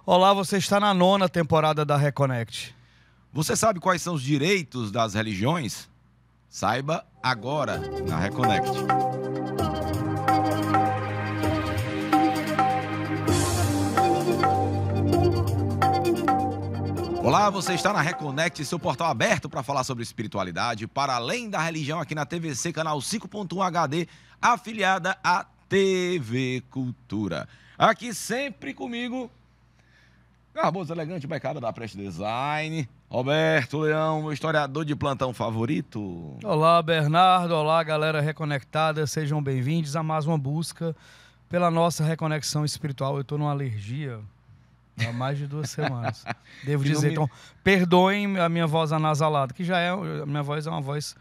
Olá, você está na 9ª temporada da Reconnect. Você sabe quais são os direitos das religiões? Saiba agora na Reconnect. Olá, você está na Reconnect, seu portal aberto para falar sobre espiritualidade, para além da religião, aqui na TVC, canal 5.1 HD, afiliada à TV Cultura. Aqui sempre comigo, garboso, elegante, becada da Prest Design, Roberto Leão, meu historiador de plantão favorito. Olá, Bernardo. Olá, galera reconectada. Sejam bem-vindos a mais uma busca pela nossa reconexão espiritual. Eu estou numa alergia há mais de 2 semanas. Devo dizer, então, perdoem a minha voz anasalada, que já é, a minha voz é uma voz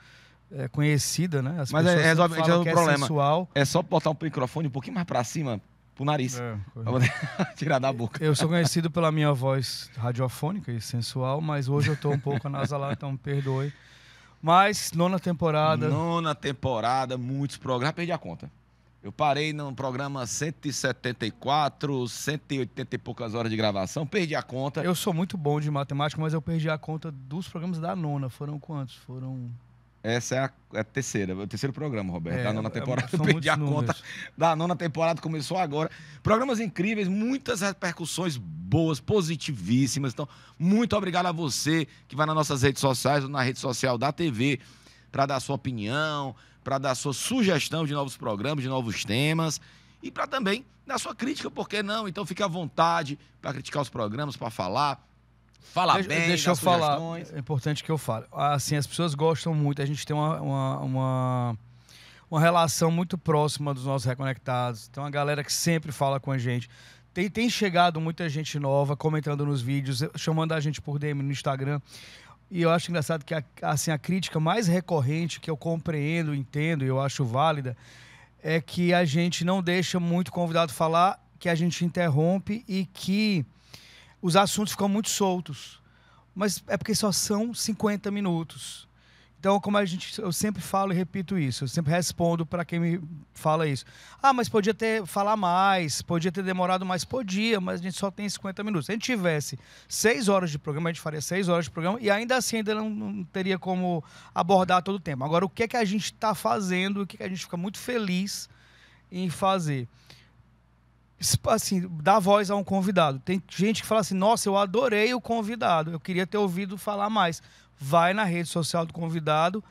conhecida, né? As Mas pessoas resolve o problema. Sensual. É só botar o microfone um pouquinho mais para cima, pro nariz, pra poder tirar da boca. Eu sou conhecido pela minha voz radiofônica e sensual, mas hoje eu estou um pouco anasalado, então me perdoe. Mas 9ª temporada. 9ª temporada, muitos programas, perdi a conta. Eu parei no programa 174, 180 e poucas horas de gravação, perdi a conta. Eu sou muito bom de matemática, mas eu perdi a conta dos programas da 9ª. Foram quantos? Foram... Essa é a terceira, o terceiro programa, Roberto, da 9ª temporada. Eu são perdi a muitos conta números. da 9ª temporada, começou agora. Programas incríveis, muitas repercussões boas, positivíssimas. Então, muito obrigado a você que vai nas nossas redes sociais ou na rede social da TV para dar sua opinião, para dar sua sugestão de novos programas, de novos temas e para também dar sua crítica, por que não? Então, fique à vontade para criticar os programas, para falar. Fala bem, deixa eu falar, sugestões. é importante que eu fale. Assim, as pessoas gostam muito, a gente tem uma relação muito próxima dos nossos reconectados. Tem uma galera que sempre fala com a gente. Tem chegado muita gente nova comentando nos vídeos, chamando a gente por DM no Instagram. E eu acho engraçado que a crítica mais recorrente que eu compreendo, entendo e eu acho válida é que a gente não deixa muito convidado falar, que a gente interrompe e que os assuntos ficam muito soltos, mas é porque só são 50 minutos. Então, como eu sempre falo e repito isso, eu sempre respondo para quem me fala isso. Ah, mas podia falar mais, podia ter demorado mais. Podia, mas a gente só tem 50 minutos. Se a gente tivesse 6 horas de programa, a gente faria 6 horas de programa e ainda assim ainda não teria como abordar todo o tempo. Agora, o que é que a gente está fazendo, o que é que a gente fica muito feliz em fazer? Assim, dar voz a um convidado. Tem gente que fala assim, nossa, eu adorei o convidado, eu queria ter ouvido falar mais. Vai na rede social do convidado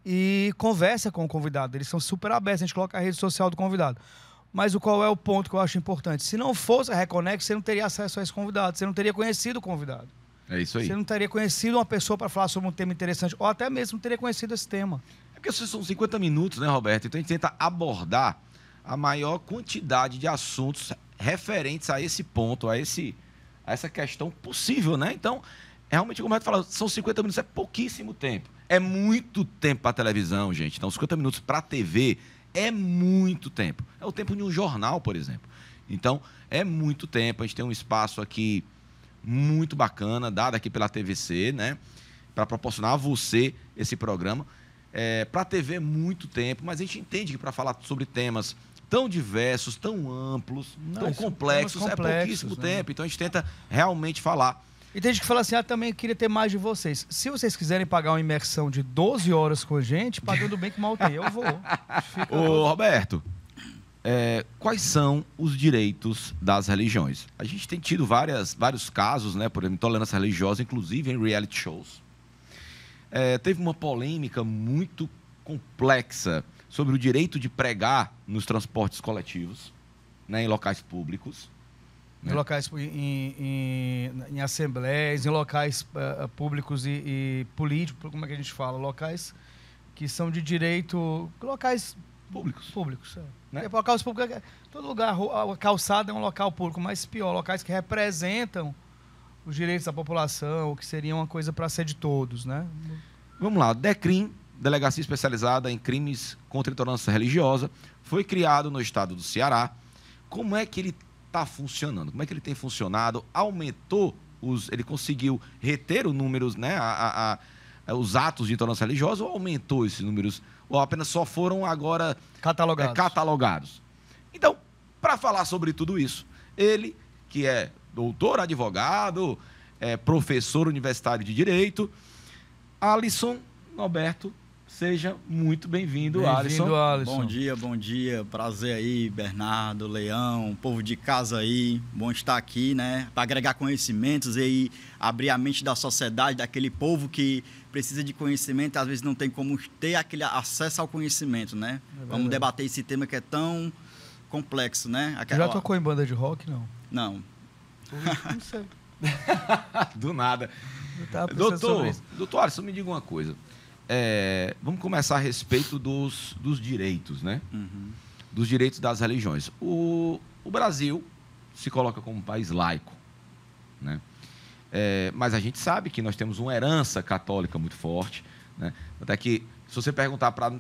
e conversa com o convidado. Eles são super abertos, a gente coloca a rede social do convidado. Mas qual é o ponto que eu acho importante? Se não fosse a Reconnect, você não teria acesso a esse convidado, você não teria conhecido o convidado. É isso aí. Você não teria conhecido uma pessoa para falar sobre um tema interessante, ou até mesmo não teria conhecido esse tema. É porque são 50 minutos, né, Roberto? Então a gente tenta abordar a maior quantidade de assuntos referentes a esse ponto, a essa questão possível, né? Então, realmente, como o Roberto falou, são 50 minutos, é pouquíssimo tempo. É muito tempo para a televisão, gente. Então, 50 minutos para a TV é muito tempo. É o tempo de um jornal, por exemplo. Então, é muito tempo. A gente tem um espaço aqui muito bacana, dado aqui pela TVC, né? Para proporcionar a você esse programa. Para a TV é muito tempo, mas a gente entende que para falar sobre temas tão diversos, tão amplos, tão complexos, é pouquíssimo tempo. Então a gente tenta realmente falar. E tem gente que fala assim, também queria ter mais de vocês. Se vocês quiserem pagar uma imersão de 12 horas com a gente, pagando bem que mal tem, eu vou. Ô, Roberto, quais são os direitos das religiões? A gente tem tido vários casos, né, por exemplo, intolerância religiosa, inclusive em reality shows. Teve uma polêmica muito complexa sobre o direito de pregar nos transportes coletivos, né, em locais públicos. Em locais, em assembleias, em locais públicos e políticos, como é que a gente fala? Locais que são de direito... Locais públicos. Né? Porque locais públicos, todo lugar, a calçada é um local público, mas pior, locais que representam os direitos da população, o que seria uma coisa para ser de todos, né? Vamos lá, DECRIM, Delegacia Especializada em Crimes contra a Intolerância Religiosa, foi criado no estado do Ceará. Como é que ele está funcionando? Como é que ele tem funcionado? Aumentou, ele conseguiu reter os números, né, os atos de intolerância religiosa, ou aumentou esses números? Ou apenas só foram agora catalogados? Então, para falar sobre tudo isso, ele, que é doutor, advogado, professor universitário de Direito. Alisson Norberto, seja muito bem-vindo, Alisson. Bom dia. Prazer aí, Bernardo, Leão, povo de casa aí. Bom estar aqui, né? Para agregar conhecimentos e abrir a mente da sociedade, daquele povo que precisa de conhecimento e às vezes não tem como ter aquele acesso ao conhecimento, né? Vamos debater esse tema que é tão complexo, né? Já tocou em banda de rock, não? Não. Não sei. Do nada. Doutor Alisson, me diga uma coisa. Vamos começar a respeito dos direitos, né? Uhum. Dos direitos das religiões. O Brasil se coloca como um país laico, né? Mas a gente sabe que nós temos uma herança católica muito forte, né? Até que, se você perguntar para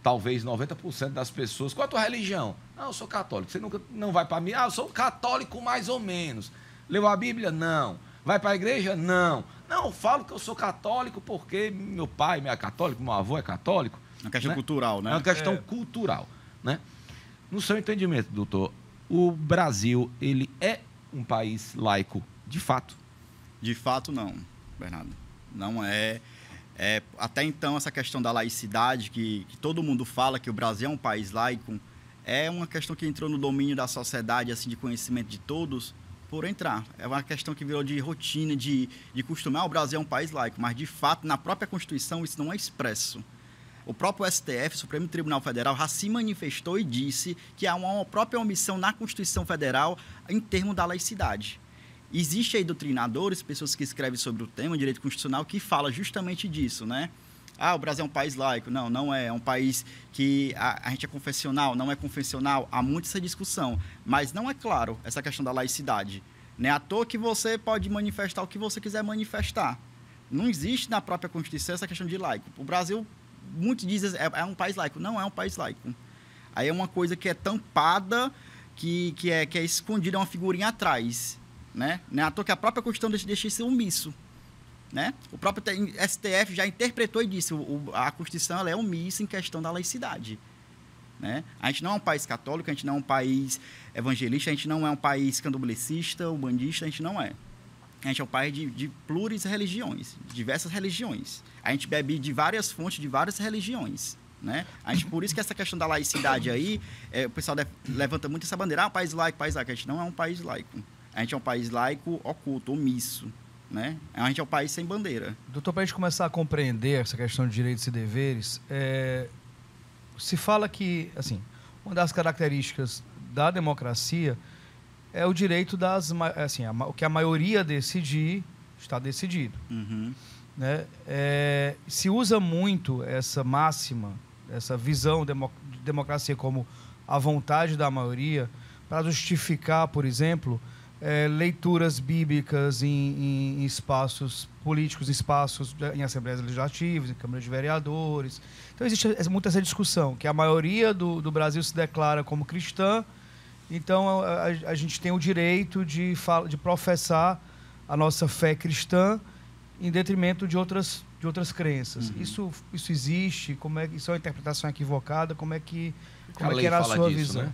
talvez 90% das pessoas, qual é a tua religião? Ah, eu sou católico. Você nunca não vai para mim? Ah, eu sou um católico mais ou menos. Leu a Bíblia? Não. Vai para a igreja? Não. Não, eu falo que eu sou católico porque meu pai é católico, meu avô é católico. É uma questão cultural, né? É uma questão cultural, né? No seu entendimento, doutor, o Brasil, ele é um país laico de fato? De fato, não, Bernardo. Não é. Até então, essa questão da laicidade, que todo mundo fala que o Brasil é um país laico, é uma questão que entrou no domínio da sociedade, assim, de conhecimento de todos, por entrar. É uma questão que virou de rotina, de costume. O Brasil é um país laico, mas, de fato, na própria Constituição, isso não é expresso. O próprio STF, Supremo Tribunal Federal, já se manifestou e disse que há uma própria omissão na Constituição Federal em termos da laicidade. Existe aí doutrinadores, pessoas que escrevem sobre o tema, direito constitucional, que falam justamente disso, né? Ah, o Brasil é um país laico. Não, não é. É um país que a gente é confessional, não é confessional. Há muito essa discussão. Mas não é claro essa questão da laicidade. Não é à toa que você pode manifestar o que você quiser manifestar. Não existe na própria Constituição essa questão de laico. O Brasil, muitos dizem, é um país laico. Não é um país laico. Aí é uma coisa que é tampada, que é escondida, é uma figurinha atrás. Né? Não é à toa que a própria Constituição deixa isso omisso. Né? O próprio STF já interpretou e disse a Constituição ela é omissa em questão da laicidade. Né? A gente não é um país católico, a gente não é um país evangelista, a gente não é um país candomblessista, umbandista, a gente não é. A gente é um país de pluris religiões, de diversas religiões. A gente bebe de várias fontes, de várias religiões. Né? A gente, por isso que essa questão da laicidade aí, o pessoal levanta muito essa bandeira, país laico. A gente não é um país laico. A gente é um país laico oculto, omisso. Né? A gente é um país sem bandeira. Doutor, para a gente começar a compreender essa questão de direitos e deveres, se fala que, assim, uma das características da democracia é o direito o que a maioria decidir, está decidido. Uhum. Né? Se usa muito essa máxima, essa visão de democracia como a vontade da maioria, para justificar, por exemplo, leituras bíblicas em espaços políticos, em assembleias legislativas, em câmaras de vereadores. Então, existe muito essa discussão, que a maioria do Brasil se declara como cristã, então a gente tem o direito de professar a nossa fé cristã em detrimento de outras crenças. Uhum. Isso existe? Isso é uma interpretação equivocada? Como é que era a sua visão? Né?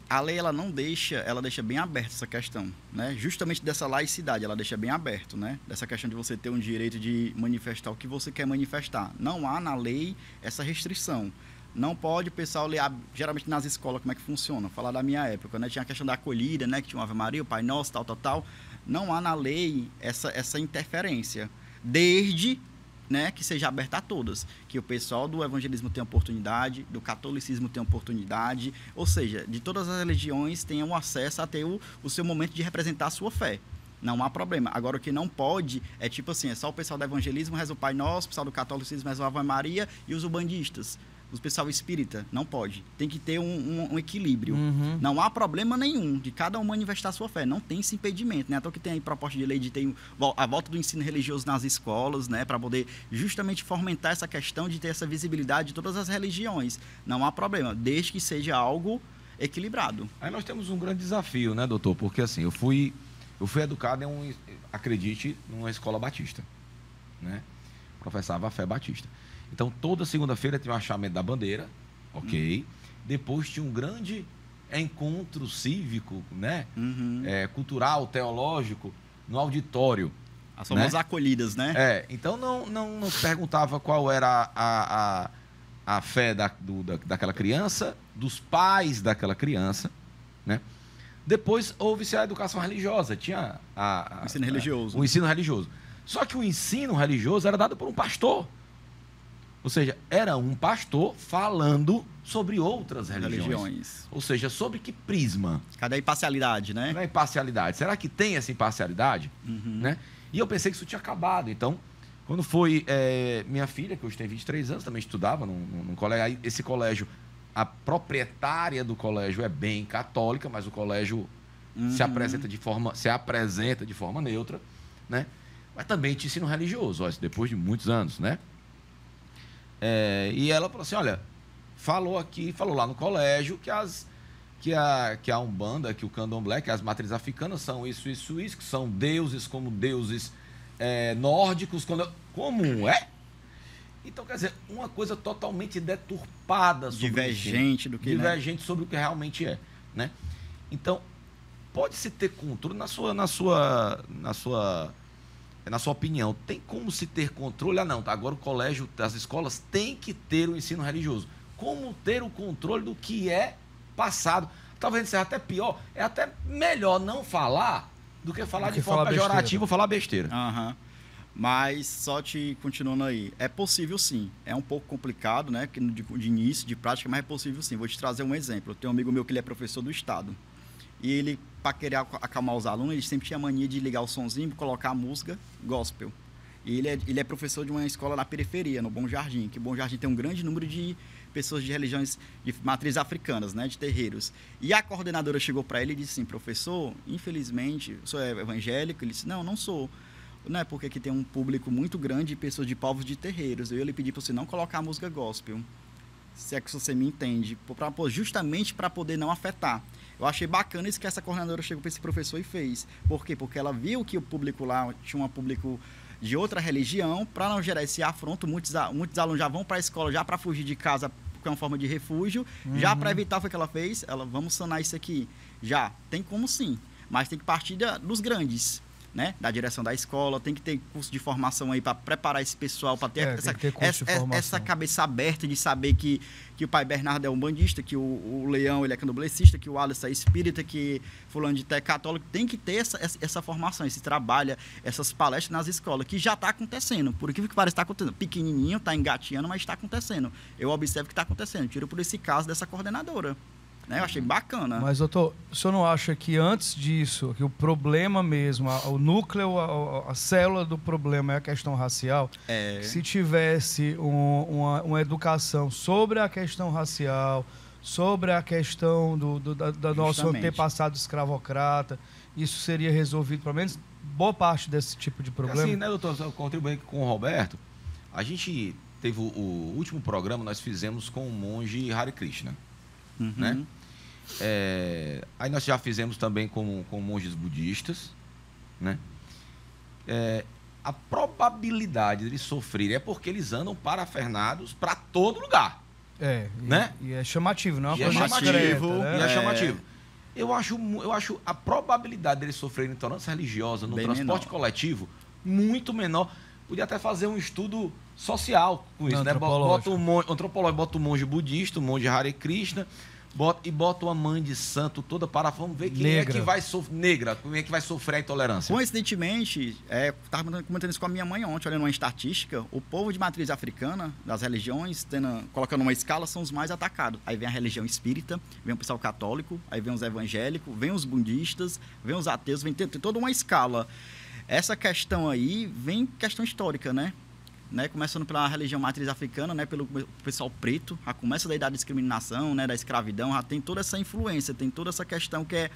A lei ela não deixa, ela deixa bem aberta essa questão, né? Justamente dessa laicidade, ela deixa bem aberto, né? Dessa questão de você ter um direito de manifestar o que você quer manifestar. Não há na lei essa restrição. Não pode o pessoal ler, geralmente nas escolas, como é que funciona? Falar da minha época, né? Tinha a questão da acolhida, né? Que tinha uma Ave Maria, o Pai Nosso, tal. Não há na lei essa interferência. Desde, né, que seja aberta a todas. Que o pessoal do evangelismo tenha oportunidade, do catolicismo tenha oportunidade, ou seja, de todas as religiões tenham acesso a ter o seu momento de representar a sua fé. Não há problema. Agora, o que não pode é tipo assim, é só o pessoal do evangelismo reza o Pai Nosso, o pessoal do catolicismo reza o Ave Maria e os ubandistas. O pessoal espírita, não pode. Tem que ter um equilíbrio. Uhum. Não há problema nenhum de cada um manifestar a sua fé. Não tem esse impedimento, né? Até que tem aí proposta de lei de ter a volta do ensino religioso nas escolas, né? Para poder justamente fomentar essa questão de ter essa visibilidade de todas as religiões. Não há problema, desde que seja algo equilibrado. Aí nós temos um grande desafio, né, doutor? Porque assim, eu fui educado acredite, numa escola batista, né? Professava a fé batista. Então, toda segunda-feira tinha o achamento da bandeira, ok. Depois tinha um grande encontro cívico, né? Cultural, teológico, no auditório. As famosas acolhidas, né? Então não perguntava qual era a fé daquela criança, dos pais daquela criança, né? Depois houve-se a educação religiosa, tinha o ensino religioso. O ensino religioso. Só que o ensino religioso era dado por um pastor. Ou seja, era um pastor falando sobre outras religiões. Ou seja, sobre que prisma? Cadê a imparcialidade, né? Cadê a imparcialidade? Será que tem essa imparcialidade? Né? E eu pensei que isso tinha acabado. Então, quando foi minha filha, que hoje tem 23 anos, também estudava num colégio. Aí, esse colégio, a proprietária do colégio é bem católica, mas o colégio se apresenta de forma neutra, né? Mas também tinha ensino religioso, depois de muitos anos, né? E ela falou assim, olha, falou lá no colégio que a Umbanda, que o Candomblé, que as matrizes africanas são isso, que são deuses como deuses nórdicos, como é? Então, quer dizer, uma coisa totalmente deturpada sobre divergente do que divergente sobre o que realmente é, né? Então, pode-se ter controle na sua opinião, tem como se ter controle? Agora o colégio, as escolas têm que ter o ensino religioso. Como ter o controle do que é passado? Talvez seja até pior, é até melhor não falar do que falar de forma pejorativa ou falar besteira. Mas só te continuando aí, é possível sim, é um pouco complicado, né, de início, de prática, mas é possível sim. Vou te trazer um exemplo. Eu tenho um amigo meu que ele é professor do estado, e ele, para querer acalmar os alunos, ele sempre tinha mania de ligar o sonzinho e colocar a música gospel. E ele é professor de uma escola na periferia, no Bom Jardim, que o Bom Jardim tem um grande número de pessoas de religiões de matrizes africanas, né, de terreiros. E a coordenadora chegou para ele e disse assim, professor, infelizmente, o senhor é evangélico? Ele disse, não sou. Não é porque aqui tem um público muito grande de pessoas de povos de terreiros. Eu lhe pedi para você não colocar a música gospel, se é que você me entende, justamente para poder não afetar. Eu achei bacana isso que essa coordenadora chegou para esse professor e fez. Por quê? Porque ela viu que o público lá tinha um público de outra religião, para não gerar esse afronto, muitos alunos já vão para a escola já para fugir de casa, porque é uma forma de refúgio, já para evitar o que ela fez, vamos sanar isso aqui. Já, tem como sim, mas tem que partir dos grandes. Né? Da direção da escola, tem que ter curso de formação aí para preparar esse pessoal, para ter, essa cabeça aberta de saber que o pai Bernardo é um bandista, que o Leão ele é candomblessista, que o Alisson é espírita, que fulano de é católico. Tem que ter essa formação, esse trabalho, essas palestras nas escolas, que já está acontecendo. Por incrível que pareça, está acontecendo. Pequenininho, está engateando, mas está acontecendo. Eu observo que está acontecendo. Tiro por esse caso dessa coordenadora. Né? Eu achei bacana. Mas, doutor, o senhor não acha que antes disso, que o problema mesmo, o núcleo, a célula do problema é a questão racial? Se tivesse uma educação sobre a questão racial, sobre a questão da nosso antepassado escravocrata, isso seria resolvido, pelo menos, boa parte desse tipo de problema? Assim, né, doutor, contribuindo com o Roberto, a gente teve o último programa, nós fizemos com o monge Hare Krishna. Né? Aí nós já fizemos também com monges budistas, né? A probabilidade de eles sofrerem é porque eles andam parafernados para todo lugar. Né? E é chamativo, não é uma coisa discreta, né? E é chamativo. Eu acho a probabilidade deles sofrerem intolerância religiosa no transporte coletivo muito menor. Podia até fazer um estudo social com isso, né? Bota um monge budista, um monge Hare Krishna, bota uma mãe de santo toda vamos ver quem é que vai sofrer negra, quem é que vai sofrer a intolerância. Coincidentemente, estava comentando isso com a minha mãe ontem, olhando uma estatística, o povo de matriz africana, das religiões, colocando uma escala, são os mais atacados. Aí vem a religião espírita, vem o pessoal católico, aí vem os evangélicos, vem os budistas, vem os ateus, tem toda uma escala. Essa questão aí vem questão histórica, né? Começando pela religião matriz africana, né, pelo pessoal preto, já começa daí da discriminação, né, da escravidão, já tem toda essa influência, tem toda essa questão que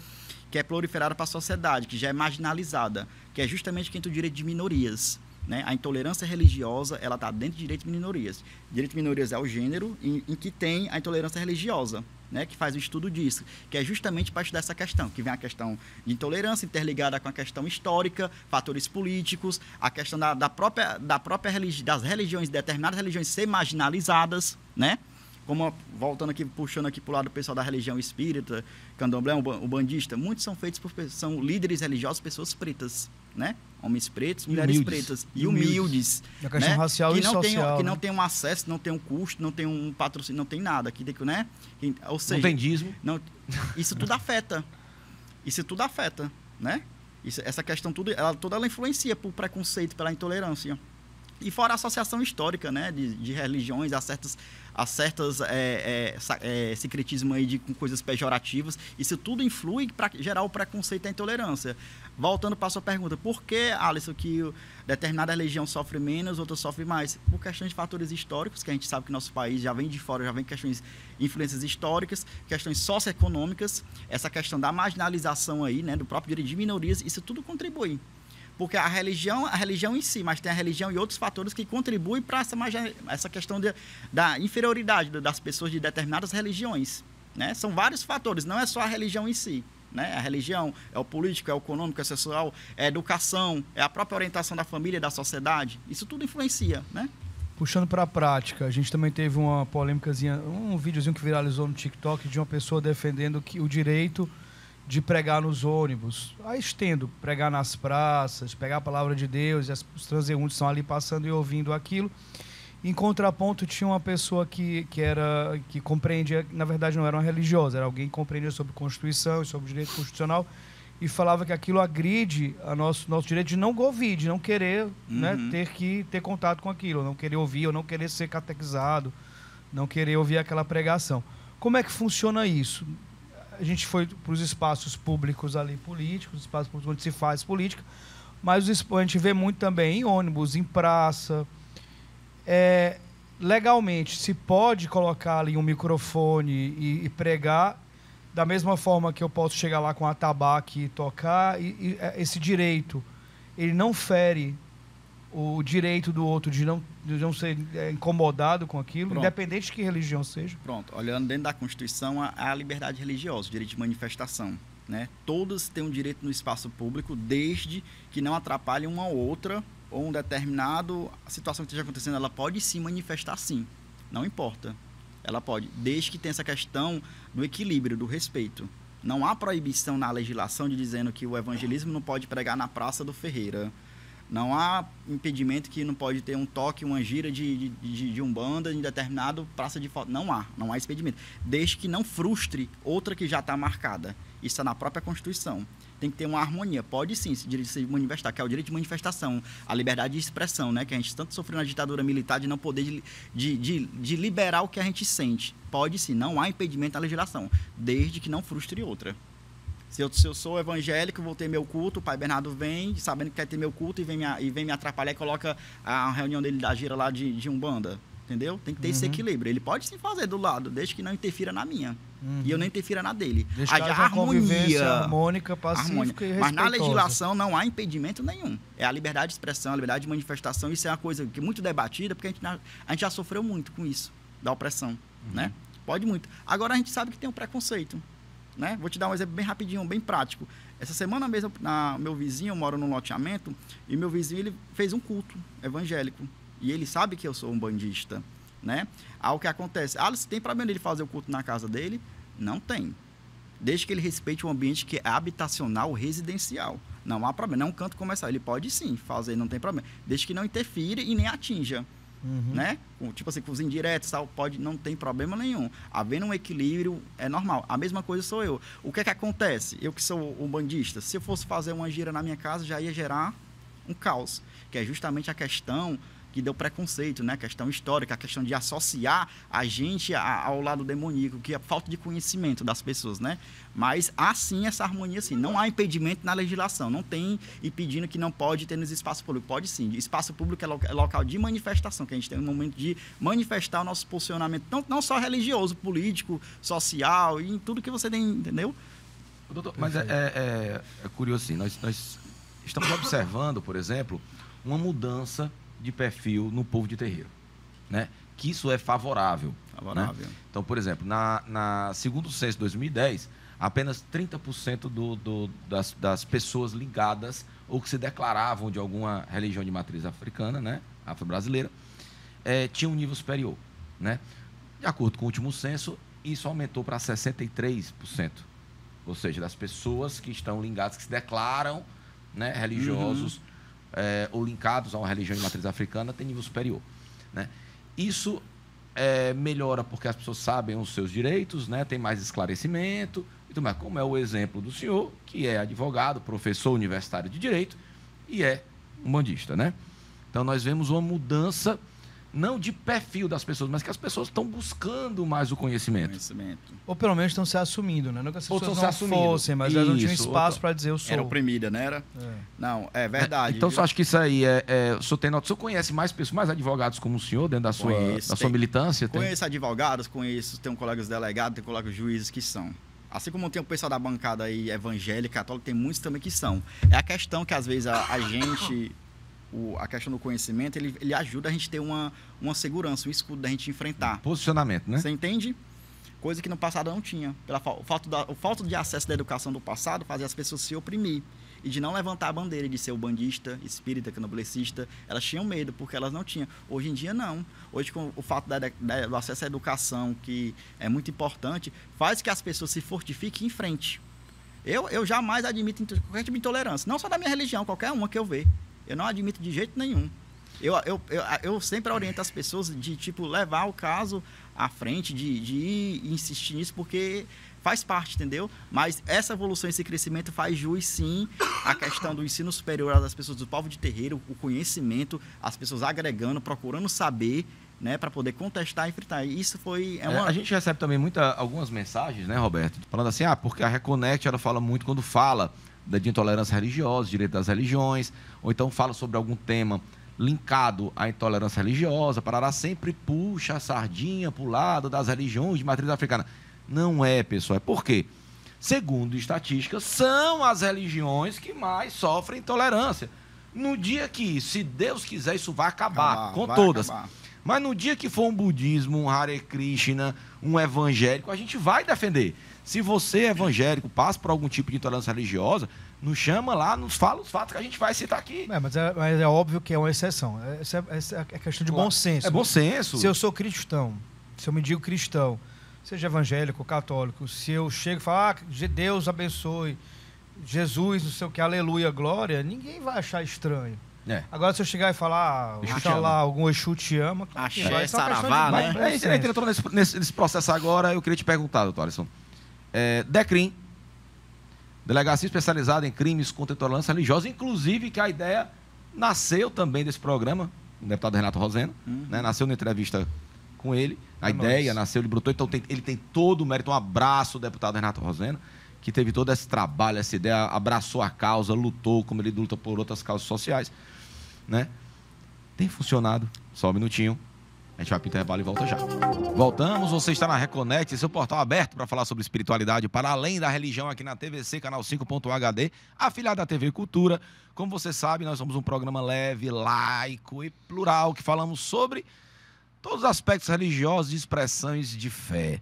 é proliferada para a sociedade, que já é marginalizada, que é justamente quem tem o direito de minorias. Né? A intolerância religiosa, ela está dentro de direito de minorias. Direito de minorias é o gênero em que tem a intolerância religiosa, né? Que faz o estudo disso, que é justamente para estudar essa questão, que vem a questão de intolerância interligada com a questão histórica, fatores políticos, a questão das religiões, determinadas religiões ser marginalizadas, né? como voltando aqui, puxando aqui para o lado do pessoal da religião espírita, candomblé, o bandista, muitos são feitos são líderes religiosos, pessoas pretas, né? Homens pretos, mulheres pretas e humildes. A questão, né? Racial que e social. Que não tem um acesso, não tem um custo, não tem um patrocínio, não tem nada. Né? Ou seja, não tem dízimo. Isso tudo afeta. Isso tudo afeta, né? Essa questão toda ela influencia por preconceito, pela intolerância. E fora a associação histórica, né, de religiões a certos secretismo aí com coisas pejorativas, isso tudo influi para gerar o preconceito e a intolerância. Voltando para a sua pergunta, por que, Alisson, que determinada religião sofre menos, outra sofre mais? Por questões de fatores históricos, que a gente sabe que nosso país já vem de fora, já vem questões, influências históricas, questões socioeconômicas, essa questão da marginalização aí, né, do próprio direito de minorias, isso tudo contribui. Porque a religião em si, mas tem a religião e outros fatores que contribuem para essa questão da inferioridade das pessoas de determinadas religiões, né? São vários fatores, não é só a religião em si, né? A religião é o político, é o econômico, é o social, é a educação, é a própria orientação da família e da sociedade. Isso tudo influencia, né? Puxando para a prática, a gente também teve uma polêmicazinha, um videozinho que viralizou no TikTok de uma pessoa defendendo que o direito de pregar nos ônibus. Aí estendo, pregar nas praças, pegar a palavra de Deus, e os transeuntes estão ali passando e ouvindo aquilo. Em contraponto, tinha uma pessoa que compreendia, na verdade não era uma religiosa, era alguém que compreendia sobre Constituição e sobre o direito constitucional, e falava que aquilo agride a nosso direito de não ouvir, de não querer, né, ter contato com aquilo, não querer ouvir, ou não querer ser catequizado, não querer ouvir aquela pregação. Como é que funciona isso? A gente foi para os espaços públicos ali políticos, espaços públicos onde se faz política, mas a gente vê muito também em ônibus, em praça. Legalmente, se pode colocar ali um microfone e pregar, da mesma forma que eu posso chegar lá com a atabaque e tocar, e esse direito, ele não fere o direito do outro de não ser incomodado com aquilo, Pronto. Independente de que religião seja. Pronto, olhando dentro da Constituição, a liberdade religiosa, o direito de manifestação, né? Todos têm um direito no espaço público, desde que não atrapalhe uma outra, ou um determinado situação que esteja acontecendo, ela pode se manifestar sim, não importa. Ela pode, desde que tenha essa questão do equilíbrio, do respeito. Não há proibição na legislação de dizendo que o evangelismo não pode pregar na Praça do Ferreira. Não há impedimento que não pode ter um toque, uma gira de umbanda em determinado praça de foto. Não há impedimento. Desde que não frustre outra que já está marcada. Isso está na própria Constituição. Tem que ter uma harmonia. Pode sim, esse direito de se manifestar, que é o direito de manifestação, a liberdade de expressão, né? Que a gente tanto sofreu na ditadura militar de não poder de liberar o que a gente sente. Pode sim, não há impedimento na legislação, desde que não frustre outra. Se eu sou evangélico, vou ter meu culto, o pai Bernardo vem, sabendo que quer ter meu culto, e vem me atrapalhar e coloca a reunião dele da gira lá de Umbanda. Entendeu? Tem que ter esse equilíbrio. Ele pode sim fazer do lado, desde que não interfira na minha. E eu não interfira na dele. Desde que haja convivência harmônica, pacífica e respeitosa. Mas na legislação não há impedimento nenhum. É a liberdade de expressão, a liberdade de manifestação. Isso é uma coisa que é muito debatida, porque a gente já sofreu muito com isso, da opressão. Né? Pode muito. Agora a gente sabe que tem um preconceito. Né? Vou te dar um exemplo bem rapidinho, bem prático. Essa semana mesmo, meu vizinho, eu moro num loteamento, e meu vizinho ele fez um culto evangélico. E ele sabe que eu sou um bandista. Né? O que acontece? Se tem problema dele fazer o culto na casa dele? Não tem. Desde que ele respeite o ambiente que é habitacional, residencial. Não há problema. Não é um canto comercial. Ele pode sim fazer, não tem problema. Desde que não interfira e nem atinja. Né? Tipo assim, com os indiretos, não tem problema nenhum. Havendo um equilíbrio, é normal. A mesma coisa sou eu. O que é que acontece? Eu que sou um bandista, se eu fosse fazer uma gira na minha casa, já ia gerar um caos. Que é justamente a questão que deu preconceito, né? A questão histórica, a questão de associar a gente ao lado demoníaco, que é a falta de conhecimento das pessoas, né? Mas há sim essa harmonia, sim. Não há impedimento na legislação, não tem impedindo que não pode ter nos espaços públicos. Pode sim. Espaço público é local de manifestação, que a gente tem um momento de manifestar o nosso posicionamento, não só religioso, político, social, e em tudo que você tem, entendeu? Doutor, mas é curioso, sim. Nós estamos observando, por exemplo, uma mudança de perfil no povo de terreiro, né? Que isso é favorável. Né? Então, por exemplo, segundo o censo de 2010, apenas 30% das pessoas ligadas ou que se declaravam de alguma religião de matriz africana, né? Afro-brasileira, tinham um nível superior, né? De acordo com o último censo, isso aumentou para 63%. Ou seja, das pessoas que estão ligadas, que se declaram, né, religiosos, ou linkados a uma religião de matriz africana, tem nível superior, né? Isso melhora porque as pessoas sabem os seus direitos, né, tem mais esclarecimento, e tudo mais, como é o exemplo do senhor, que é advogado, professor universitário de direito e é um bandista, né? Então, nós vemos uma mudança, não de perfil das pessoas, mas que as pessoas estão buscando mais o conhecimento. Ou pelo menos estão se assumindo, né? Não que as Ou pessoas estão não se assumindo. fossem, mas elas não tinham Isso, espaço para dizer eu sou. Era oprimida, né? Era? Não, é verdade. Então, você acha que isso aí o senhor tem nota? O senhor conhece mais pessoas, mais advogados como o senhor, dentro da sua militância? Conheço advogados, tenho colegas delegados, tenho colegas juízes que são. Assim como tem o pessoal da bancada aí evangélica, católica, tem muitos também que são. É a questão que às vezes a gente... A questão do conhecimento, ele ajuda a gente a ter uma segurança, um escudo da gente enfrentar. Posicionamento, né? Você entende? Coisa que no passado não tinha. O falta de acesso da educação do passado fazia as pessoas se oprimir. E de não levantar a bandeira de ser o bandista, espírita, candomblessista. Elas tinham medo, porque elas não tinham. Hoje em dia, não. Hoje, com o fato do acesso à educação, que é muito importante, faz que as pessoas se fortifiquem em frente. Eu jamais admito qualquer tipo de intolerância. Não só da minha religião, qualquer uma que eu ver. Eu não admito de jeito nenhum. Eu sempre oriento as pessoas de, tipo, levar o caso à frente, de ir insistir nisso, porque faz parte, entendeu? Mas essa evolução, esse crescimento faz jus, sim, à questão do ensino superior das pessoas, do povo de terreiro, o conhecimento, as pessoas agregando, procurando saber, né, para poder contestar e enfrentar. Isso foi... A gente recebe também algumas mensagens, né, Roberto? Falando assim, porque a Reconnect, ela fala muito quando fala de intolerância religiosa, direito das religiões, ou então fala sobre algum tema linkado à intolerância religiosa, Parará sempre puxa a sardinha para o lado das religiões de matriz africana. Não é, pessoal. É porque, segundo estatísticas, são as religiões que mais sofrem intolerância. No dia que, se Deus quiser, isso vai acabar com todas. Mas no dia que for um budismo, um Hare Krishna, um evangélico, a gente vai defender. Se você é evangélico, passa por algum tipo de intolerância religiosa, nos chama lá, nos fala os fatos que a gente vai citar aqui. Mas é óbvio que é uma exceção. Essa é questão de bom senso. É bom senso. Se eu sou cristão, se eu me digo cristão, seja evangélico, católico, se eu chego e falo, Deus abençoe, Jesus, não sei o que, aleluia, glória, ninguém vai achar estranho. Agora, se eu chegar e falar, Oxalá, algum Exu te ama, Axé, Saravá, né? A gente entrou nesse processo agora, eu queria te perguntar, doutor Alisson. DECRIM, Delegacia Especializada em Crimes contra a Intolerância Religiosa, inclusive que a ideia nasceu também desse programa, o deputado Renato Roseno, né? Nasceu na entrevista com ele, a ideia nasceu, ele brotou, então ele tem todo o mérito. Um abraço, deputado Renato Roseno, que teve todo esse trabalho, essa ideia, abraçou a causa, lutou, como ele luta por outras causas sociais, né? Tem funcionado. Só um minutinho. A gente vai para o intervalo e volta já. Voltamos, você está na Reconnect, seu portal aberto para falar sobre espiritualidade para além da religião aqui na TVC, canal 5.HD, afiliado da TV Cultura. Como você sabe, nós somos um programa leve, laico e plural, que falamos sobre todos os aspectos religiosos e expressões de fé,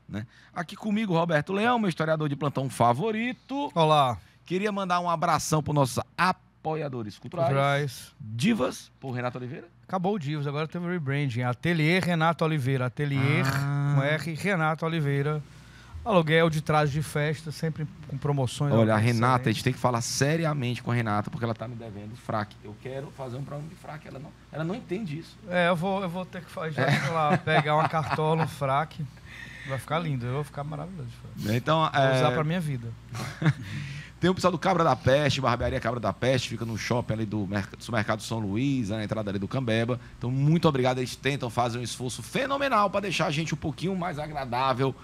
né? Aqui comigo, Roberto Leão, meu historiador de plantão favorito. Olá. Queria mandar um abração para os nossos apoiadores culturais. Divas, por Renato Oliveira. Acabou o Divas, agora teve o rebranding. Ateliê Renato Oliveira. Ateliê com R, Renato Oliveira. Aluguel de trajes de festa, sempre com promoções. Olha, a Renata, a gente tem que falar seriamente com a Renata, porque ela está me devendo fraque. Eu quero fazer um programa de fraque. Ela não entende isso. Eu vou ter que lá, pegar uma cartola, um fraque. Vai ficar lindo, eu vou ficar maravilhoso. Então, vou usar pra minha vida. Tem o pessoal do Cabra da Peste, Barbearia Cabra da Peste, fica no shopping ali do Supermercado São Luís, na entrada ali do Cambeba. Então, muito obrigado. Eles tentam fazer um esforço fenomenal para deixar a gente um pouquinho mais agradável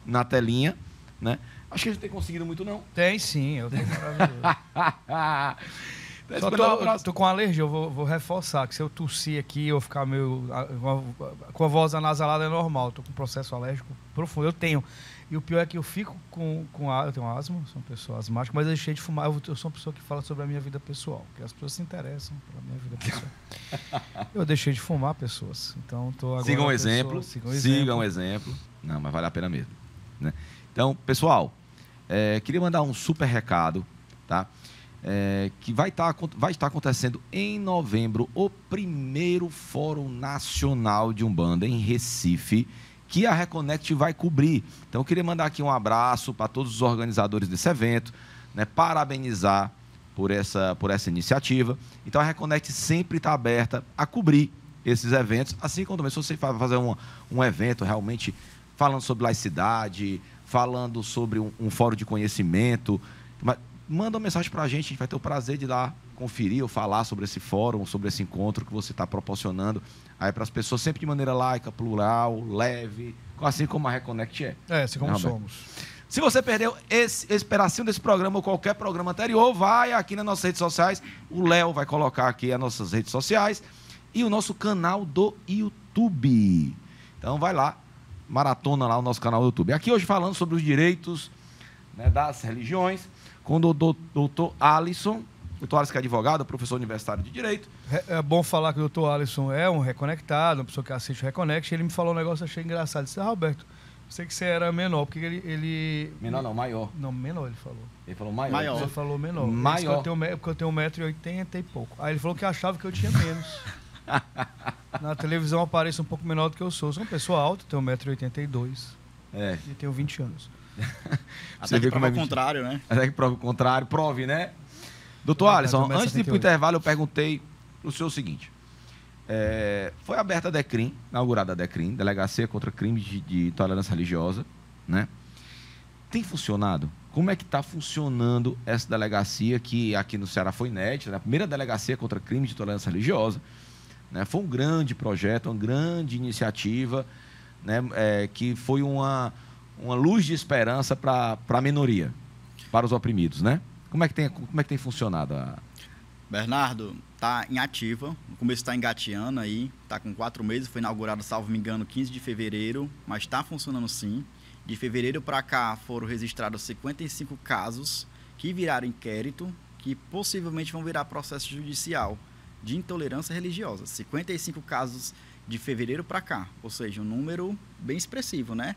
na telinha, né? Acho que a gente tem conseguido muito, não? Tem sim, eu tenho maravilhoso. Só tô com alergia, eu vou reforçar, que se eu tossir aqui, eu ficar meio... com a voz anasalada é normal, tô com um processo alérgico profundo, eu tenho. E o pior é que eu fico eu tenho asma, sou uma pessoa asmática, mas eu deixei de fumar, eu sou uma pessoa que fala sobre a minha vida pessoal, porque as pessoas se interessam pela minha vida pessoal. Eu deixei de fumar, pessoas, então tô agora... Sigam um exemplo. Não, mas vale a pena mesmo, né? Então, pessoal, queria mandar um super recado, tá? Que vai estar acontecendo em novembro o primeiro Fórum Nacional de Umbanda em Recife, que a Reconnect vai cobrir. Então, eu queria mandar aqui um abraço para todos os organizadores desse evento, né, parabenizar por essa iniciativa. Então, a Reconnect sempre está aberta a cobrir esses eventos, assim como também se você fazer um evento realmente falando sobre laicidade, falando sobre um fórum de conhecimento, manda uma mensagem para a gente vai ter o prazer de ir lá conferir ou falar sobre esse fórum, sobre esse encontro que você está proporcionando aí para as pessoas, sempre de maneira laica, plural, leve, assim como a Reconnect é. Assim como somos. Se você perdeu esse pedacinho desse programa ou qualquer programa anterior, vai aqui nas nossas redes sociais. O Léo vai colocar aqui as nossas redes sociais e o nosso canal do YouTube. Então vai lá, maratona lá o nosso canal do YouTube. Aqui hoje falando sobre os direitos, né, das religiões, com o doutor Alisson. Doutor Alisson que é advogado, professor universitário de Direito. É bom falar que o doutor Alisson é um reconectado, uma pessoa que assiste o Reconnect. Ele me falou um negócio, achei engraçado. Ele disse, Roberto, sei que você era menor, porque ele... Menor não, maior. Não, menor ele falou. Ele falou maior. Ele falou menor. Maior. Porque eu tenho 1,80 m e pouco. Aí ele falou que achava que eu tinha menos. Na televisão apareço um pouco menor do que eu sou. Eu sou uma pessoa alta, tenho 1,82 m. E tenho 20 anos. Até que prova o contrário, né? Até que prova o contrário. Prove, né? Doutor Alisson, antes de ir para o intervalo, eu perguntei para o senhor o seguinte. Foi aberta a DECRIM, inaugurada a DECRIM, Delegacia contra Crimes de Intolerância Religiosa, né? Tem funcionado? Como é que está funcionando essa delegacia que aqui no Ceará foi inédita, né? A primeira delegacia contra crimes de intolerância religiosa, né? Foi um grande projeto, uma grande iniciativa, né? Que foi uma luz de esperança para a minoria, para os oprimidos, né? Como é que tem funcionado? Bernardo, está em ativa, no começo está engateando aí, está com 4 meses, foi inaugurado, salvo me engano, 15 de fevereiro, mas está funcionando sim. De fevereiro para cá foram registrados 55 casos que viraram inquérito, que possivelmente vão virar processo judicial de intolerância religiosa. 55 casos de fevereiro para cá, ou seja, um número bem expressivo, né?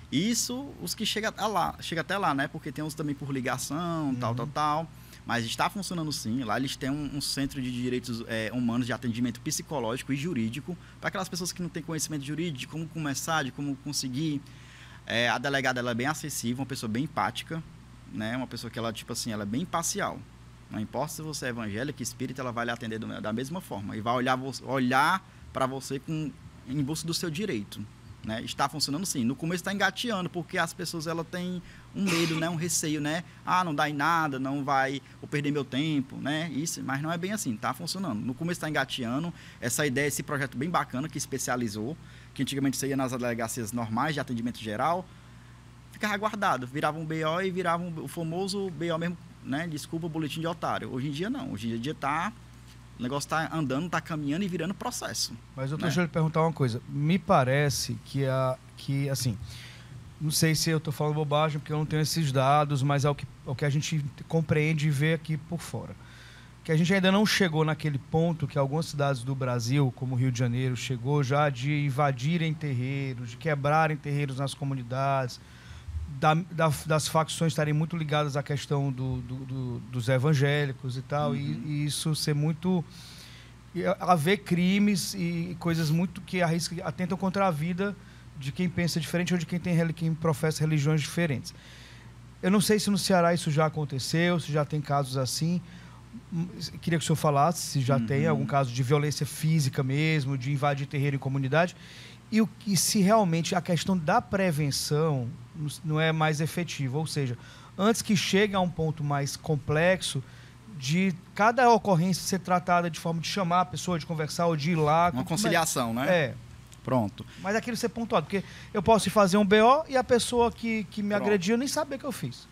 Isso, os que chega até lá, né? Porque tem uns também por ligação, tal. Mas está funcionando sim. Lá eles têm um centro de direitos humanos de atendimento psicológico e jurídico para aquelas pessoas que não têm conhecimento jurídico, de como começar, de como conseguir. A delegada ela é bem acessível, uma pessoa bem empática, né? Uma pessoa que ela, tipo assim, ela é bem imparcial. Não importa se você é evangélico, espírita, ela vai lhe atender da mesma forma. E vai olhar para você em busca do seu direito. Né? Está funcionando sim. No começo está engateando, porque as pessoas ela têm um medo, né? Um receio, né? Não dá em nada, não vai, vou perder meu tempo, né? Isso, mas não é bem assim, está funcionando. No começo está engateando, essa ideia, esse projeto bem bacana que especializou, que antigamente você ia nas delegacias normais de atendimento geral, ficava guardado, virava um BO e virava o famoso BO mesmo, né? Desculpa, boletim de otário. Hoje em dia não, hoje em dia está... O negócio está andando, está caminhando e virando processo. Mas deixa eu lhe perguntar uma coisa. Me parece que assim, não sei se eu estou falando bobagem, porque eu não tenho esses dados, mas é o que a gente compreende e vê aqui por fora. Que a gente ainda não chegou naquele ponto que algumas cidades do Brasil, como Rio de Janeiro, chegou já de invadirem terreiros, de quebrarem terreiros nas comunidades, das facções estarem muito ligadas à questão dos evangélicos e tal, e isso ser muito... haver crimes e coisas muito que atentam contra a vida de quem pensa diferente ou de quem professa religiões diferentes. Eu não sei se no Ceará isso já aconteceu, se já tem casos assim. Queria que o senhor falasse se já tem algum caso de violência física mesmo, de invadir terreiro em comunidade, e se realmente a questão da prevenção não é mais efetiva, ou seja, antes que chegue a um ponto mais complexo, de cada ocorrência ser tratada de forma de chamar a pessoa, de conversar ou de ir lá. Uma conciliação, né? Pronto. Mas aquilo ser pontuado, porque eu posso ir fazer um BO e a pessoa que me agrediu nem saber que eu fiz.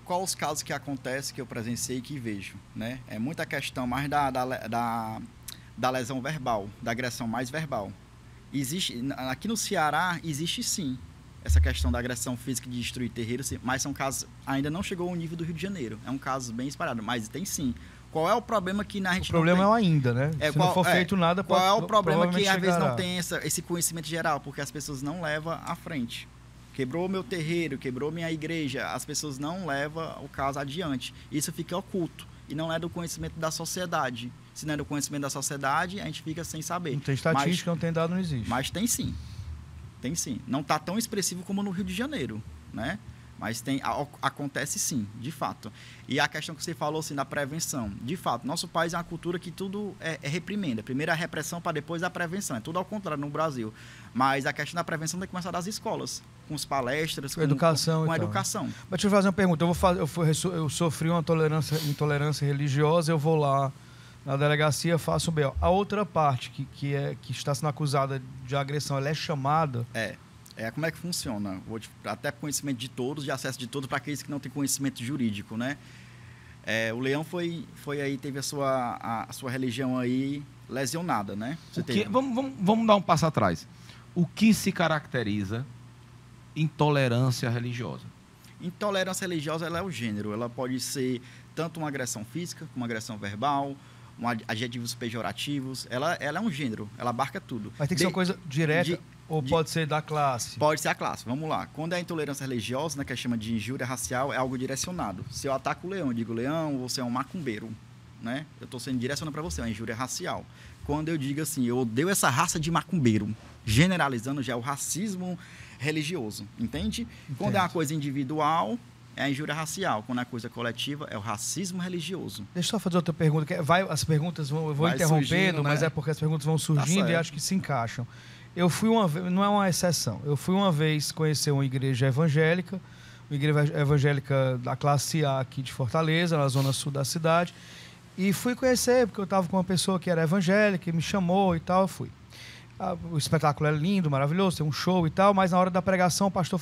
Qual os casos que acontecem, que eu presenciei e que vejo, né? É muita questão mais da lesão verbal, da agressão mais verbal. Aqui no Ceará existe sim essa questão da agressão física de destruir terreiros, mas são casos, ainda não chegou ao nível do Rio de Janeiro. É um caso bem espalhado, mas tem sim. Qual é o problema que na gente não tem? O problema é o ainda, né? Se não for feito nada, qual é o problema que às vezes não tem esse conhecimento geral, porque as pessoas não levam à frente. Quebrou meu terreiro, quebrou minha igreja, as pessoas não levam o caso adiante. Isso fica oculto e não é do conhecimento da sociedade. Se não é do conhecimento da sociedade, a gente fica sem saber. Não tem estatística, não tem dado, não existe. Mas tem sim. Tem sim. Não está tão expressivo como no Rio de Janeiro, né? Mas acontece sim, de fato. E a questão que você falou assim, da prevenção. De fato, nosso país é uma cultura que tudo é reprimenda. Primeiro a repressão para depois a prevenção. É tudo ao contrário no Brasil. Mas a questão da prevenção tem que começar das escolas, com as palestras, com educação. Com a educação. Mas deixa eu fazer uma pergunta. Eu sofri uma intolerância religiosa, eu vou lá na delegacia, faço o BO. A outra parte que está sendo acusada de agressão, ela é chamada... Como é que funciona? Até conhecimento de todos, de acesso de todos, para aqueles que não têm conhecimento jurídico, né? O Leão foi aí, teve a sua religião aí lesionada, né? Vamos dar um passo atrás. O que se caracteriza intolerância religiosa? Intolerância religiosa, ela é o gênero. Ela pode ser tanto uma agressão física, como uma agressão verbal, adjetivos pejorativos. Ela é um gênero, ela abarca tudo. Mas tem que ser uma coisa direta ou pode ser da classe? Pode ser a classe. Vamos lá. Quando é intolerância religiosa, né, que chama de injúria racial, é algo direcionado. Se eu ataco o Leão, eu digo, Leão, você é um macumbeiro, né? Eu estou sendo direcionado para você, é uma injúria racial. Quando eu digo assim, eu odeio essa raça de macumbeiro, generalizando já é o racismo religioso, entende? Quando é uma coisa individual, é a injúria racial. Quando é coisa coletiva, é o racismo religioso. Deixa eu só fazer outra pergunta. As perguntas eu vou interrompendo, surgindo, né? Mas é porque as perguntas vão surgindo e acho que se encaixam. Eu fui uma vez, não é uma exceção, eu fui uma vez conhecer uma igreja evangélica da classe A aqui de Fortaleza, na zona sul da cidade, e fui conhecer, porque eu estava com uma pessoa que era evangélica, e me chamou e tal, eu fui. O espetáculo é lindo, maravilhoso, tem um show e tal, mas na hora da pregação o pastor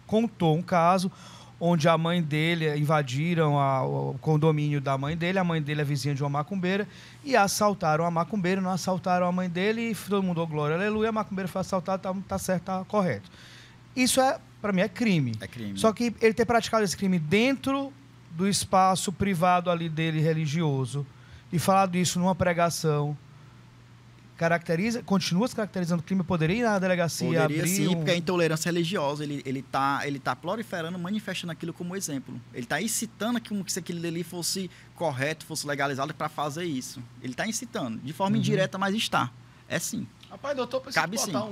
contou um caso onde a mãe dele invadiram o condomínio da mãe dele. A mãe dele é vizinha de uma macumbeira e assaltaram a macumbeira, não assaltaram a mãe dele e todo mundo, glória, aleluia, a macumbeira foi assaltada, tá certo, tá correto. Isso para mim, é crime. É crime. Só que ele ter praticado esse crime dentro do espaço privado ali dele, religioso, e falado isso numa pregação, continua se caracterizando o crime, poderia ir na delegacia poderia, abrir sim, porque a intolerância religiosa, ele tá proliferando, manifestando aquilo como exemplo. Ele está incitando que aquilo ali fosse correto, fosse legalizado para fazer isso. Ele está incitando, de forma indireta, mas está. É sim. Rapaz, doutor, precisa botar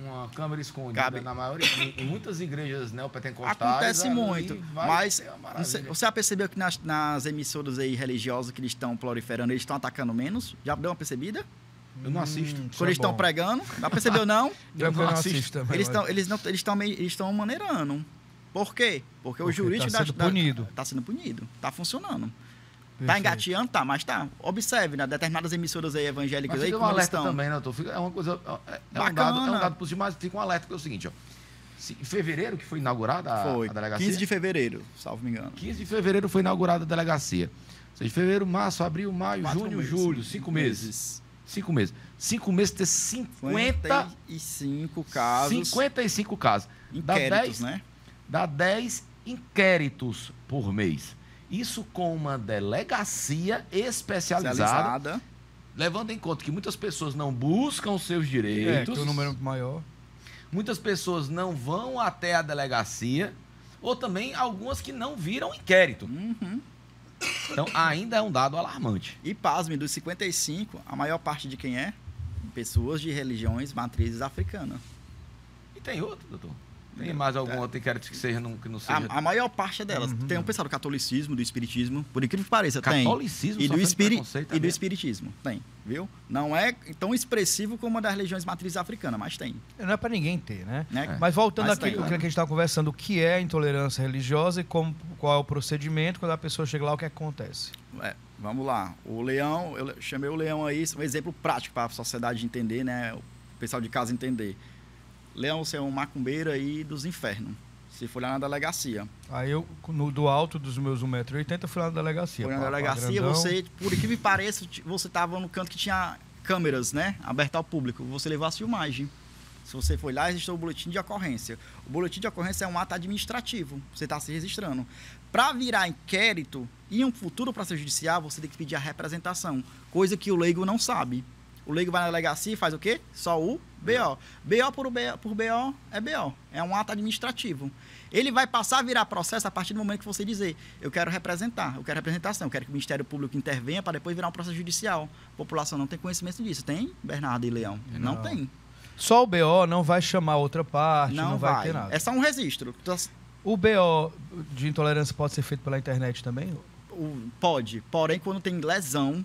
uma câmera escondida na maioria, em muitas igrejas neopentecostais. Acontece muito, mas você já percebeu que nas emissoras aí religiosas que eles estão proliferando, eles estão atacando menos? Já deu uma percebida? Eu não assisto. Quando eles estão pregando, já percebeu não? Eu não assisto. Eles estão maneirando. Por quê? Porque o jurídico está sendo punido. Está sendo punido. Está funcionando. Está engateando? Tá, mas tá. Observe, né? Determinadas emissoras aí evangélicas mas aí, como eles estão. Também, né? É uma coisa. É um dado positivo, mas fica um alerta, que é o seguinte, ó. Em fevereiro, que foi inaugurada a delegacia. 15 de fevereiro, salvo me engano. 15 de fevereiro foi inaugurada a delegacia. 6 de fevereiro, março, abril, maio, 4 junho, meses, julho, 5 meses. 5 meses. 5 meses ter 55 casos. 55 casos. Inquéritos, né? Dá 10 inquéritos por mês. Isso com uma delegacia especializada, levando em conta que muitas pessoas não buscam os seus direitos. Que o número é maior. Muitas pessoas não vão até a delegacia, ou também algumas que não viram inquérito. Então, ainda é um dado alarmante. E, pasme, dos 55, a maior parte de quem é? Pessoas de religiões matrizes africanas. E tem outro, doutor? Tem mais algum outro inquérito que não seja... A maior parte delas. Tem um pessoal do catolicismo, do espiritismo, por incrível que pareça, catolicismo, tem. E do espiritismo, tem, viu? Não é tão expressivo como a das religiões matrizes africanas, mas tem. Não é para ninguém ter, né? Mas voltando aqui, o que a gente estava conversando, o que é intolerância religiosa e qual é o procedimento, quando a pessoa chega lá, o que acontece? Vamos lá. O Leão, eu chamei o Leão aí, um exemplo prático para a sociedade entender, né? O pessoal de casa entender. Leão, você é um macumbeiro aí dos infernos. Se for lá na delegacia. Aí eu, do alto dos meus 1,80 m, fui lá na delegacia. Foi na delegacia, você, por que me pareça, você estava no canto que tinha câmeras, né? Aberta ao público. Você levou a filmagem. Se você foi lá, registrou o boletim de ocorrência. O boletim de ocorrência é um ato administrativo. Você está se registrando. Para virar inquérito e um futuro processo judicial, você tem que pedir a representação. Coisa que o leigo não sabe. O leigo vai na delegacia e faz o quê? Só o BO. BO por BO é BO. É um ato administrativo. Ele vai passar a virar processo a partir do momento que você dizer: eu quero representar, eu quero representação, eu quero que o Ministério Público intervenha para depois virar um processo judicial. A população não tem conhecimento disso. Tem, Bernardo e Leão? Não tem. Só o BO não vai chamar outra parte, não vai ter nada. É só um registro. O BO de intolerância pode ser feito pela internet também? Pode, porém quando tem lesão,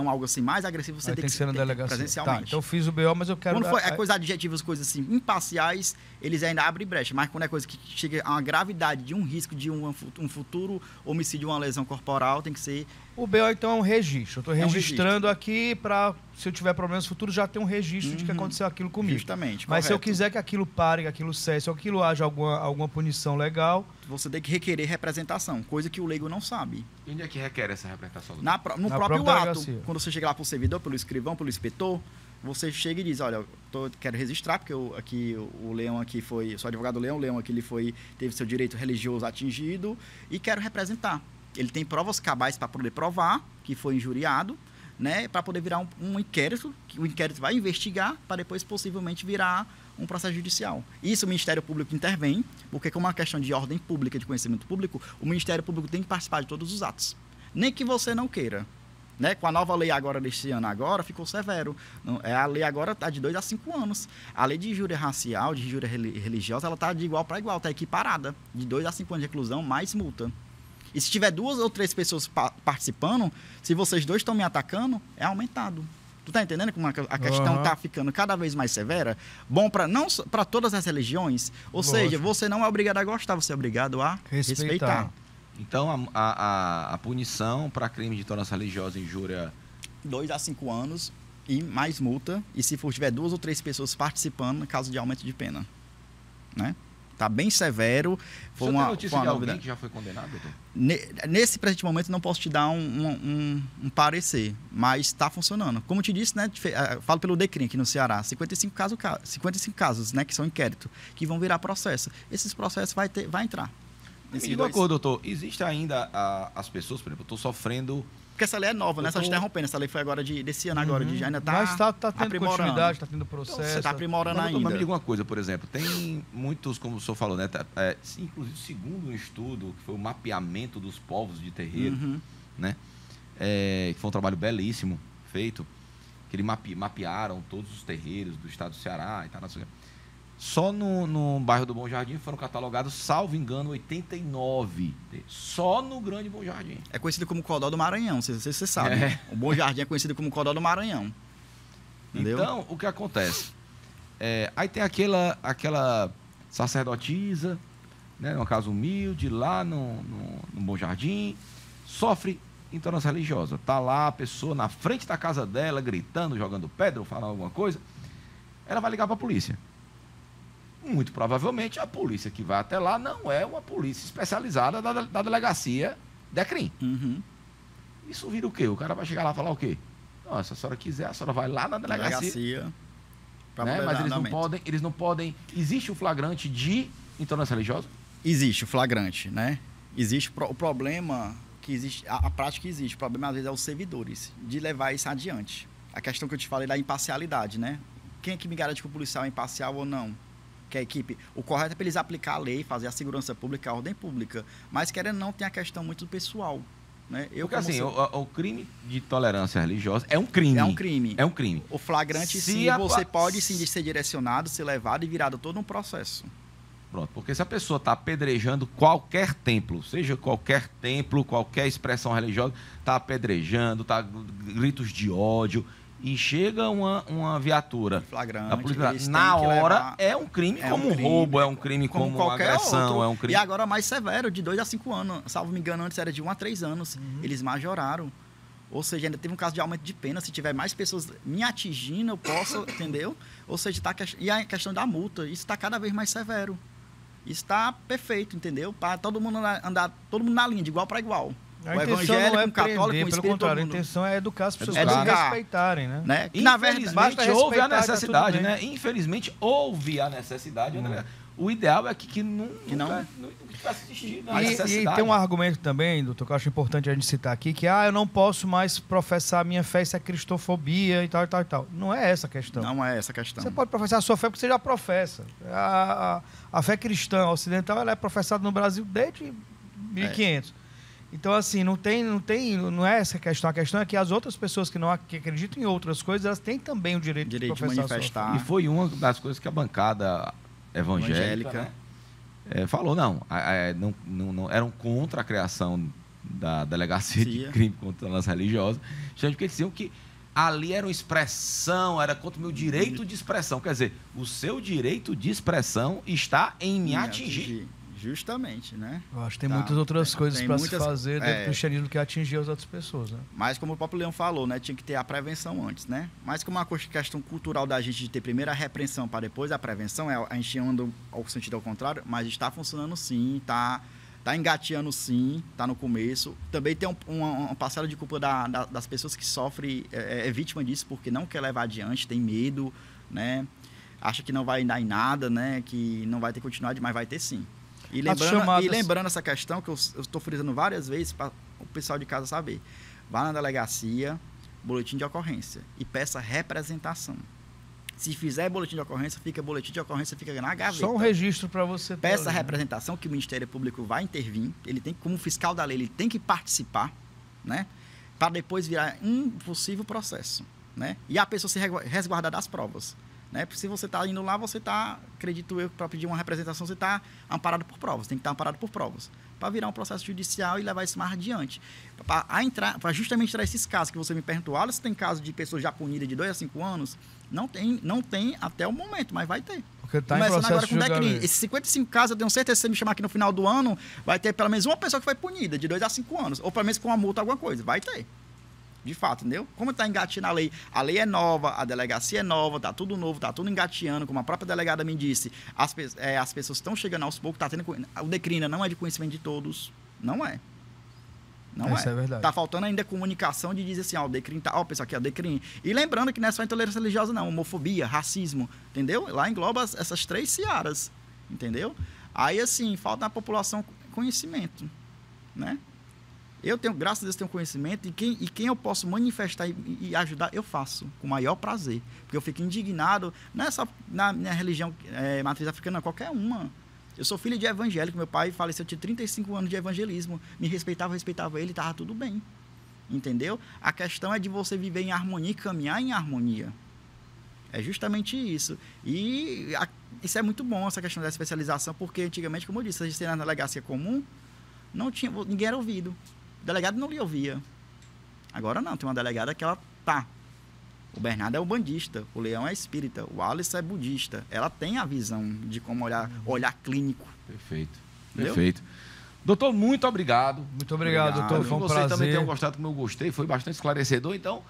algo assim mais agressivo, você tem que ser na delegacia. Presencialmente. Tá, então eu fiz o BO, mas eu quero... Quando for, é coisa adjetivas, coisas assim, imparciais, eles ainda abrem brecha. Mas quando é coisa que chega a uma gravidade de um risco de um futuro homicídio, uma lesão corporal, tem que ser... O BO, então, é um registro. Eu estou registrando aqui para, se eu tiver problemas futuros, já ter um registro de que aconteceu aquilo comigo. Justamente, mas correto. Se eu quiser que aquilo pare, que aquilo cesse, ou que aquilo haja alguma punição legal... Você tem que requerer representação, coisa que o leigo não sabe. E onde é que requer essa representação? No próprio ato. Quando você chega lá para o servidor, pelo escrivão, pelo inspetor, você chega e diz, olha, quero registrar, porque o Leão aqui foi... Sou advogado do Leão, o Leão aqui teve seu direito religioso atingido e quero representar. Ele tem provas cabais para poder provar que foi injuriado, né, para poder virar um inquérito, que o inquérito vai investigar para depois possivelmente virar um processo judicial. Isso o Ministério Público intervém, porque como é uma questão de ordem pública, de conhecimento público, o Ministério Público tem que participar de todos os atos. Nem que você não queira. Né? Com a nova lei agora deste ano, ficou severo. A lei agora está de 2 a 5 anos. A lei de injúria racial, de injúria religiosa, ela está de igual para igual, está equiparada. De 2 a 5 anos de reclusão, mais multa. E se tiver 2 ou 3 pessoas participando, se vocês dois estão me atacando, é aumentado. Tu tá entendendo como a questão está ficando cada vez mais severa? Bom não para todas as religiões. Ou seja, você não é obrigado a gostar, você é obrigado a respeitar. Então, a punição para crime de intolerância religiosa e injúria... 2 a 5 anos e mais multa. E se tiver 2 ou 3 pessoas participando, no caso de aumento de pena. Né? Tá bem severo. Você tem notícia de alguém que já foi condenado, doutor? Nesse presente momento não posso te dar um parecer, mas está funcionando. Como eu te disse, né, falo pelo DECRIM aqui no Ceará, 55 casos, né, que são inquérito, que vão virar processo. Esses processos vai entrar. Me diga uma coisa, doutor, existe ainda as pessoas, por exemplo, eu estou sofrendo... Porque essa lei é nova, né? Só te interrompendo. Essa lei foi agora desse ano, agora, ainda está mas está tendo continuidade, está tendo processo. Então, você está aprimorando ainda. Mas me diga uma coisa, por exemplo, tem muitos, como o senhor falou, né? Inclusive, segundo um estudo, que foi o mapeamento dos povos de terreiro, né? Que foi um trabalho belíssimo feito, que eles mapearam todos os terreiros do estado do Ceará e tal, não sei o quê. Só no bairro do Bom Jardim foram catalogados, salvo engano, 89. Só no Grande Bom Jardim. É conhecido como Codó do Maranhão, você sabe. O Bom Jardim é conhecido como Codó do Maranhão. Entendeu? Então, o que acontece? Aí tem aquela sacerdotisa, né, numa casa humilde, lá no Bom Jardim, sofre intolerância religiosa. Tá lá a pessoa na frente da casa dela, gritando, jogando pedra ou falando alguma coisa. Ela vai ligar para a polícia. Muito provavelmente a polícia que vai até lá não é uma polícia especializada da delegacia DECRIM. Isso vira o quê? O cara vai chegar lá e falar o quê? Não, se a senhora quiser, a senhora vai lá na delegacia. Né? Mas eles não podem... Existe o flagrante de intolerância religiosa? Existe o flagrante, né? Existe o problema que existe, a prática existe. O problema, às vezes, é os servidores, de levar isso adiante. A questão que eu te falei da imparcialidade, né? Quem é que me garante que o policial é imparcial ou não? Que a equipe, o correto é para eles aplicar a lei, fazer a segurança pública, a ordem pública. Mas, querendo ou não, tem a questão muito do pessoal. Né? Porque assim, o crime de intolerância religiosa é um crime. É um crime. É um crime. O flagrante, você pode sim ser direcionado, ser levado e virado todo um processo. Pronto, porque se a pessoa está apedrejando qualquer templo, seja qualquer templo, qualquer expressão religiosa, está apedrejando, está gritos de ódio... E chega uma viatura flagrante, da polícia, na hora é um crime como roubo, é um crime como qualquer agressão, outro. é um crime. E agora mais severo, de 2 a 5 anos. Salvo me engano, antes era de 1 a 3 anos. Eles majoraram. Ou seja, ainda teve um caso de aumento de pena. Se tiver mais pessoas me atingindo, eu posso, entendeu? Ou seja, e a questão da multa, isso está cada vez mais severo. Isso está perfeito, entendeu? Para todo mundo andar, todo mundo na linha, de igual para igual. O evangélico, o católico, pelo contrário, a intenção é educar as pessoas a respeitarem, né? Na verdade, houve a necessidade, né? Infelizmente, houve a necessidade, né? O ideal é que não tivesse existido a necessidade. E tem um argumento também, doutor, que eu acho importante a gente citar aqui, que eu não posso mais professar a minha fé, isso é cristofobia e tal, e tal, e tal. Não é essa a questão. Não é essa a questão. Você pode professar a sua fé porque você já professa. A fé cristã ocidental ela é professada no Brasil desde 1500. Então, assim, não é essa a questão. A questão é que as outras pessoas que acreditam em outras coisas, elas têm também o direito de de manifestar. E foi uma das coisas que a bancada evangélica né, falou, não, eram contra a criação da delegacia de crime contra as religiosas, porque eles diziam que ali era uma expressão, era contra o meu direito de expressão. Quer dizer, o seu direito de expressão está em me atingir. Justamente, né? Eu acho que tem muitas outras coisas para se fazer dentro do cristianismo que atingir as outras pessoas, né? Mas como o próprio Leão falou, né? Tinha que ter a prevenção antes, né? Mas como uma questão cultural da gente de ter primeiro a repreensão para depois a prevenção, a gente anda ao sentido ao contrário, mas está funcionando sim, tá engateando sim, tá no começo. Também tem uma parcela de culpa das pessoas que sofrem, é vítima disso porque não quer levar adiante, tem medo, né? Acha que não vai dar em nada, né? Que não vai ter continuidade, mas vai ter sim. E lembrando essa questão, que eu estou frisando várias vezes para o pessoal de casa saber. Vá na delegacia, boletim de ocorrência, e peça representação. Se fizer boletim de ocorrência, fica na gaveta. Só um registro para você ter. Peça representação, que o Ministério Público vai intervir. Ele tem, como fiscal da lei, ele tem que participar, né? Para depois virar um possível processo, né? E a pessoa se resguardar das provas. Né? Porque se você está indo lá, você está, acredito eu, para pedir uma representação, você está amparado por provas, tem que estar amparado por provas, para virar um processo judicial e levar isso mais adiante. Para justamente tirar esses casos que você me perguntou, olha, se tem caso de pessoas já punidas de 2 a 5 anos, não tem até o momento, mas vai ter. Porque está em processo agora com DECRIM. Esses 55 casos, eu tenho certeza que se você me chamar aqui no final do ano, vai ter pelo menos uma pessoa que foi punida de 2 a 5 anos, ou pelo menos com uma multa, alguma coisa, vai ter. De fato, entendeu? Como está engatinhando a lei é nova, a delegacia é nova, está tudo novo, está tudo engateando, como a própria delegada me disse, as pessoas estão chegando aos poucos, o DECRIM não é de conhecimento de todos, não é. Não Isso é verdade. Está faltando ainda comunicação de dizer assim, o DECRIM tá, pessoal, aqui é o DECRIM. E lembrando que não é só intolerância religiosa, não, homofobia, racismo, entendeu? Lá engloba essas 3 searas, entendeu? Aí, assim, falta na população conhecimento, né? Eu tenho, graças a Deus, tenho conhecimento e quem eu posso manifestar e ajudar, eu faço, com o maior prazer. Porque eu fico indignado, não é só na minha religião matriz africana, qualquer uma. Eu sou filho de evangélico, meu pai faleceu, eu tinha 35 anos de evangelismo, me respeitava ele, estava tudo bem. Entendeu? A questão é de você viver em harmonia e caminhar em harmonia. É justamente isso. E isso é muito bom, essa questão da especialização, porque antigamente, como eu disse, a gente na delegacia comum, ninguém era ouvido. O delegado não lhe ouvia. Agora não, tem uma delegada que ela tá. O Bernardo é bandista, o Leão é espírita, o Alisson é budista. Ela tem a visão de como olhar clínico. Perfeito. Entendeu? Perfeito. Doutor, muito obrigado. Muito obrigado, doutor. Foi um prazer. Vocês também tenham gostado como eu gostei, foi bastante esclarecedor, então...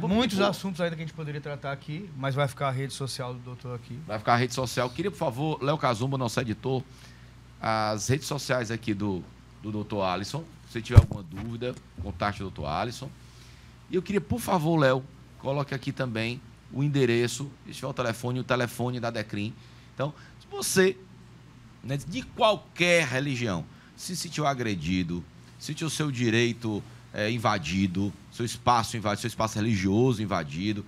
Muitos assuntos ainda que a gente poderia tratar aqui, mas vai ficar a rede social do doutor aqui. Vai ficar a rede social. Queria, por favor, Léo Cazumba, nosso editor, as redes sociais aqui do doutor Alisson. Se você tiver alguma dúvida, contate o doutor Alisson. E eu queria, por favor, Léo, coloque aqui também o endereço, se tiver o telefone da DECRIM. Então, se você, né, de qualquer religião, se sentiu agredido, sentiu o seu direito invadido, seu espaço religioso invadido,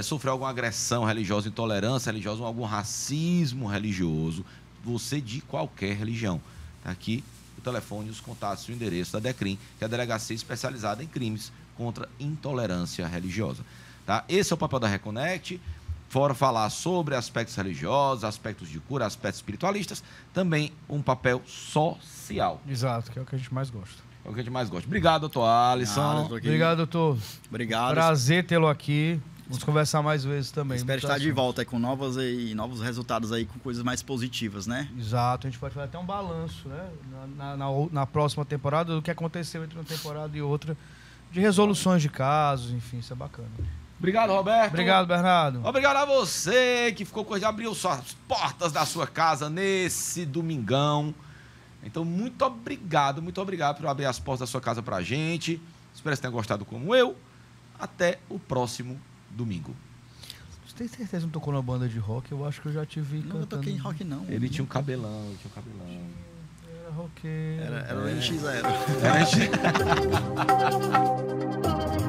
sofreu alguma agressão religiosa, intolerância religiosa, algum racismo religioso, você de qualquer religião. Está aqui o telefone, os contatos, o endereço da DECRIM, que é a delegacia especializada em crimes contra intolerância religiosa. Tá? Esse é o papel da Reconnect, fora falar sobre aspectos religiosos, aspectos de cura, aspectos espiritualistas, também um papel social. Exato, que é o que a gente mais gosta. É o que a gente mais gosta. Obrigado, doutor Alisson. Obrigado, doutor. Obrigado. Prazer tê-lo aqui. Vamos conversar mais vezes também. Espero estar de volta aí com novos resultados aí, com coisas mais positivas, né? Exato, a gente pode fazer até um balanço, né? Na próxima temporada, do que aconteceu entre uma temporada e outra, de resoluções de casos, enfim, isso é bacana. Obrigado, Roberto. Obrigado, Bernardo. Obrigado a você que ficou com abriu as portas da sua casa nesse domingão. Então, muito obrigado por abrir as portas da sua casa pra gente. Espero que você tenha gostado como eu. Até o próximo domingo. Você tem certeza que não tocou na banda de rock? Eu acho que eu já te vi cantando. Não toquei em rock, não. Ele tinha um cabelão, Era roqueiro. Era o NX0. Era NX0.